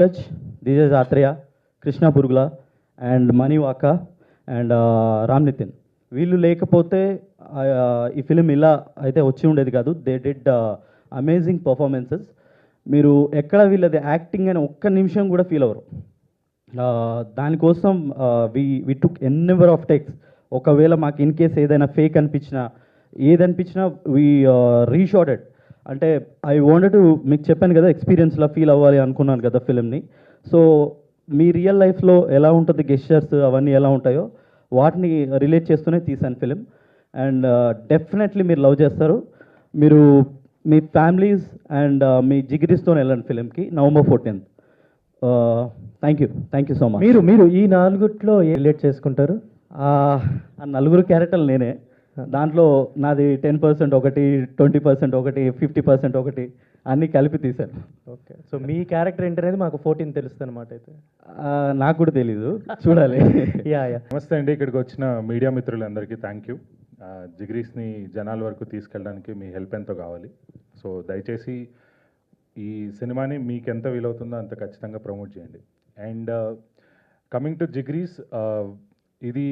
Touch, DJ Atreya, Krishna Burgla, and Mani Waka, and Ram Nitin. వీళ్ళు లేకపోతే ఈ film ఇలా అయితే వచ్చి ఉండేది కాదు. They did amazing performances. మీరు ఎక్కడ వీళ్ళది యాక్టింగ్ అని ఒక్క నిమిషం కూడా ఫీల్ అవ్వరు. దానికోసం వి టుక్ ఎన్ నెంబర్ ఆఫ్ టేక్స్. ఒకవేళ మాకు ఇన్ కేస్ ఏదైనా ఫేక్ అనిపించినా ఏదనిపించినా వీ రీషార్టెడ్. అంటే ఐ వాంటెడ్ టు, మీకు చెప్పాను కదా, ఎక్స్పీరియన్స్లా ఫీల్ అవ్వాలి అనుకున్నాను కదా ఫిలింని. సో మీ రియల్ లైఫ్లో ఎలా ఉంటుంది, గెస్చర్స్ అవన్నీ ఎలా ఉంటాయో వాటిని రిలేట్ చేస్తూనే తీశాను ఫిలిం. అండ్ డెఫినెట్లీ మీరు లవ్ చేస్తారు. మీరు మీ ఫ్యామిలీస్ అండ్ మీ జిగిరిస్తో వెళ్ళండి ఫిలింకి November 14th. Thank you so much. మీరు ఈ నాలుగుట్లో రిలేట్ చేసుకుంటారు? ఆ నలుగురు క్యారెక్టర్లు నేనే. దాంట్లో నాది 10% ఒకటి, 20% ఒకటి, 50% ఒకటి, అన్నీ కలిపి తీశాను. ఓకే, సో మీ క్యారెక్టర్ ఏంటనేది మాకు 14 తెలుస్తుంది అనమాట. అయితే నాకు కూడా తెలీదు, చూడాలి. యా. నమస్తే అండి, ఇక్కడికి వచ్చిన మీడియా మిత్రులందరికీ థ్యాంక్ యూ. జిగ్రీస్ని జనాల వరకు తీసుకెళ్ళడానికి మీ హెల్ప్ ఎంతో కావాలి. సో దయచేసి ఈ సినిమాని మీకు ఎంత వీలవుతుందో అంత ఖచ్చితంగా ప్రమోట్ చేయండి. అండ్ కమింగ్ టు జిగ్రీస్, ఇది